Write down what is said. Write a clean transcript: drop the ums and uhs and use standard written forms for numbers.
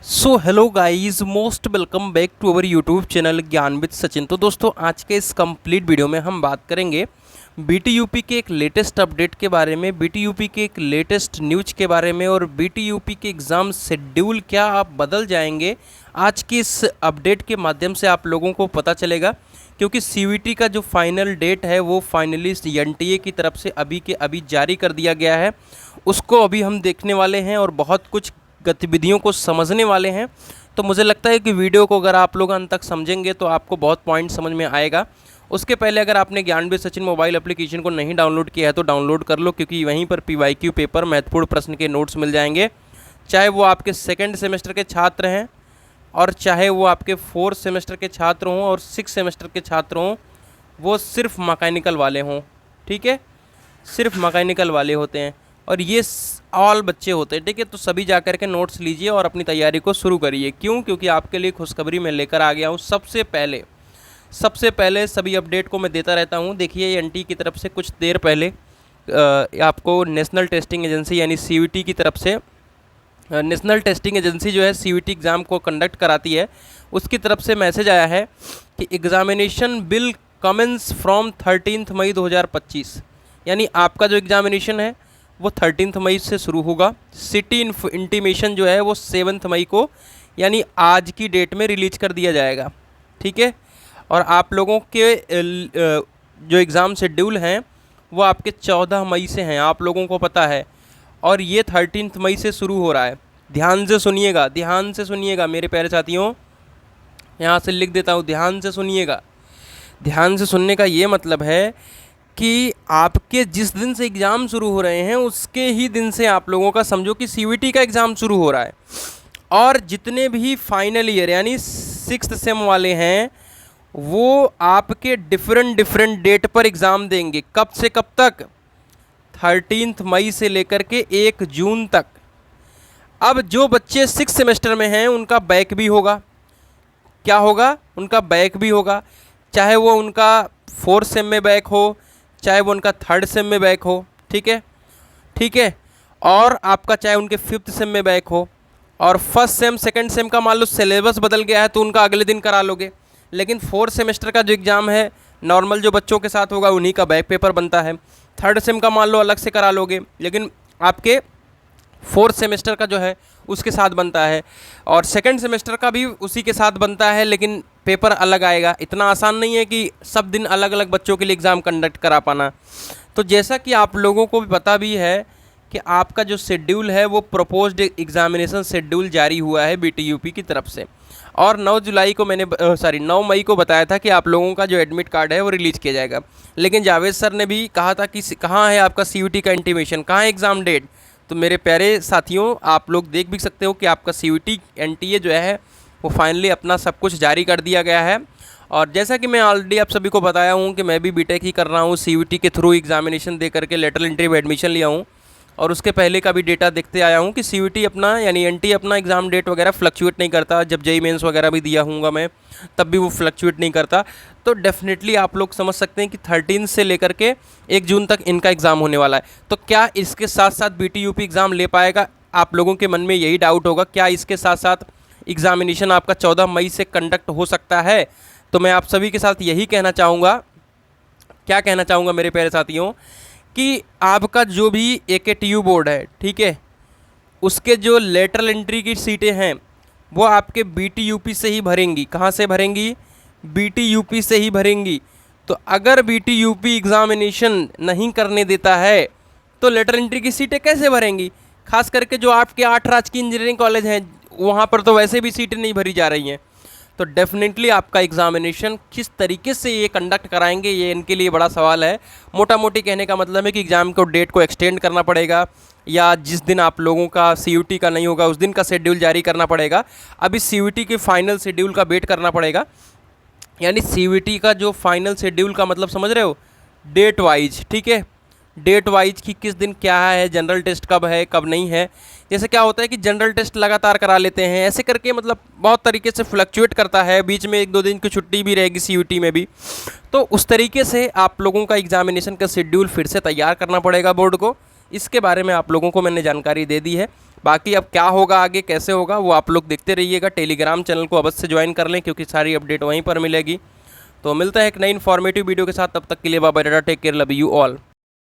So hello guys, most welcome back to our YouTube channel Gyan with Sachin. तो दोस्तों, आज के इस कंप्लीट वीडियो में हम बात करेंगे बीटीयूपी के एक लेटेस्ट अपडेट के बारे में, बीटीयूपी के एक लेटेस्ट न्यूज़ के बारे में और बीटीयूपी के एग्ज़ाम शेड्यूल क्या आप बदल जाएंगे। आज की इस अपडेट के माध्यम से आप लोगों को पता चलेगा, क्योंकि सीवीटी का जो फाइनल डेट है वो फाइनली एनटीए की तरफ से अभी के अभी जारी कर दिया गया है। उसको अभी हम देखने वाले हैं और बहुत कुछ गतिविधियों को समझने वाले हैं। तो मुझे लगता है कि वीडियो को अगर आप लोग अंत तक समझेंगे तो आपको बहुत पॉइंट समझ में आएगा। उसके पहले अगर आपने ज्ञान विद सचिन मोबाइल एप्लीकेशन को नहीं डाउनलोड किया है तो डाउनलोड कर लो, क्योंकि वहीं पर पीवाईक्यू पेपर, महत्वपूर्ण प्रश्न के नोट्स मिल जाएंगे। चाहे वो आपके सेकेंड सेमेस्टर के छात्र हैं और चाहे वो आपके 4th सेमेस्टर के छात्र हों और 6th सेमेस्टर के छात्र हों, वो सिर्फ मैकेनिकल वाले हों, ठीक है, सिर्फ मैकेनिकल वाले होते हैं और ये ऑल बच्चे होते हैं, ठीक है। तो सभी जा कर के नोट्स लीजिए और अपनी तैयारी को शुरू करिए। क्यों? क्योंकि आपके लिए खुशखबरी मैं लेकर आ गया हूँ। सबसे पहले सभी अपडेट को मैं देता रहता हूँ। देखिए, एनटी की तरफ से कुछ देर पहले आपको नेशनल टेस्टिंग एजेंसी यानी सीवीटी की तरफ से, नेशनल टेस्टिंग एजेंसी जो है सीवीटी एग्ज़ाम को कंडक्ट कराती है, उसकी तरफ से मैसेज आया है कि एग्ज़ामिनेशन विल कमेंस फ्रॉम 13 मई 2025। यानी आपका जो एग्ज़ामिनेशन है वो 13 मई से शुरू होगा। सिटी इंटीमेशन जो है वो 7 मई को यानी आज की डेट में रिलीज कर दिया जाएगा, ठीक है। और आप लोगों के जो एग्ज़ाम शेड्यूल हैं वो आपके 14 मई से हैं, आप लोगों को पता है, और ये 13 मई से शुरू हो रहा है। ध्यान से सुनिएगा मेरे प्यारे साथियों, यहाँ से लिख देता हूँ, ध्यान से सुनिएगा। ध्यान से सुनने का ये मतलब है कि आपके जिस दिन से एग्ज़ाम शुरू हो रहे हैं उसके ही दिन से आप लोगों का समझो कि सीवीटी का एग्ज़ाम शुरू हो रहा है। और जितने भी फाइनल ईयर यानी 6th सेम वाले हैं वो आपके डिफरेंट डेट पर एग्ज़ाम देंगे। कब से कब तक? 13 मई से लेकर के 1 जून तक। अब जो बच्चे 6th सेमेस्टर में हैं उनका बैक भी होगा। क्या होगा? उनका बैक भी होगा, चाहे वो उनका 4th सेम में बैक हो, चाहे वो उनका 3rd सेम में बैक हो, ठीक है। और आपका चाहे उनके 5th सेम में बैक हो, और 1st सेम 2nd सेम का मान लो सिलेबस बदल गया है तो उनका अगले दिन करा लोगे। लेकिन 4th सेमेस्टर का जो एग्ज़ाम है नॉर्मल जो बच्चों के साथ होगा उन्हीं का बैक पेपर बनता है। 3rd सेम का मान लो अलग से करा लोगे, लेकिन आपके 4th सेमेस्टर का जो है उसके साथ बनता है, और 2nd सेमेस्टर का भी उसी के साथ बनता है, लेकिन पेपर अलग आएगा। इतना आसान नहीं है कि सब दिन अलग अलग बच्चों के लिए एग्ज़ाम कंडक्ट करा पाना। तो जैसा कि आप लोगों को भी पता भी है कि आपका जो शेड्यूल है वो प्रपोज्ड एग्ज़ामिनेशन शेड्यूल जारी हुआ है बीटीयूपी की तरफ से, और 9 मई को बताया था कि आप लोगों का जो एडमिट कार्ड है वो रिलीज़ किया जाएगा। लेकिन जावेद सर ने भी कहा था कि कहाँ है आपका सीवीटी का इंटीमेशन, कहाँ है एग्ज़ाम डेट। तो मेरे प्यारे साथियों, आप लोग देख भी सकते हो कि आपका सीवीटी एनटीए जो है वो फाइनली अपना सब कुछ जारी कर दिया गया है। और जैसा कि मैं ऑलरेडी आप सभी को बताया हूँ कि मैं भी बीटेक ही कर रहा हूँ, सीवीटी के थ्रू एग्ज़ामिनेशन दे करके लेटरल एंट्री में एडमिशन लिया हूँ, और उसके पहले का भी डेटा देखते आया हूँ कि सीवीटी अपना यानी एनटीए अपना एग्ज़ाम डेट वगैरह फ्लक्चुएट नहीं करता। जब जेईई मेंस वगैरह भी दिया हूँगा मैं तब भी वो फ्लक्चुएट नहीं करता। तो डेफिनेटली आप लोग समझ सकते हैं कि 13 से लेकर के 1 जून तक इनका एग्ज़ाम होने वाला है। तो क्या इसके साथ साथ बीटीयूपी एग्ज़ाम ले पाएगा? आप लोगों के मन में यही डाउट होगा, क्या इसके साथ साथ एग्ज़ामिनेशन आपका 14 मई से कंडक्ट हो सकता है? तो मैं आप सभी के साथ यही कहना चाहूँगा, क्या कहना चाहूँगा मेरे प्यारे साथियों, कि आपका जो भी एकेटीयू बोर्ड है, ठीक है, उसके जो लेटरल एंट्री की सीटें हैं वो आपके बीटीयूपी से ही भरेंगी। कहाँ से भरेंगी? बीटीयूपी से ही भरेंगी। तो अगर बीटीयूपी एग्ज़ामिनेशन नहीं करने देता है तो लेटरल एंट्री की सीटें कैसे भरेंगी? खास करके जो आपके 8 राजकीय इंजीनियरिंग कॉलेज हैं वहाँ पर तो वैसे भी सीटें नहीं भरी जा रही हैं। तो डेफिनेटली आपका एग्ज़ामिनेशन किस तरीके से ये कंडक्ट कराएंगे, ये इनके लिए बड़ा सवाल है। मोटा मोटी कहने का मतलब है कि एग्ज़ाम को डेट को एक्सटेंड करना पड़ेगा, या जिस दिन आप लोगों का सीयूटी का नहीं होगा उस दिन का शेड्यूल जारी करना पड़ेगा। अभी सीयूटी के फाइनल शेड्यूल का वेट करना पड़ेगा। यानी सीयूटी का जो फाइनल शेड्यूल का मतलब समझ रहे हो, डेट वाइज, ठीक है, डेट वाइज कि किस दिन क्या है, जनरल टेस्ट कब है कब नहीं है। जैसे क्या होता है कि जनरल टेस्ट लगातार करा लेते हैं, ऐसे करके मतलब बहुत तरीके से फ्लक्चुएट करता है, बीच में 1-2 दिन की छुट्टी भी रहेगी सीयूटी में भी। तो उस तरीके से आप लोगों का एग्ज़ामिनेशन का शेड्यूल फिर से तैयार करना पड़ेगा बोर्ड को। इसके बारे में आप लोगों को मैंने जानकारी दे दी है। बाकी अब क्या होगा आगे, कैसे होगा, वो आप लोग देखते रहिएगा। टेलीग्राम चैनल को अवश्य ज्वाइन कर लें क्योंकि सारी अपडेट वहीं पर मिलेगी। तो मिलता है एक नई इन्फॉर्मेटिव वीडियो के साथ, तब तक के लिए bye bye, tata, take care, love you all.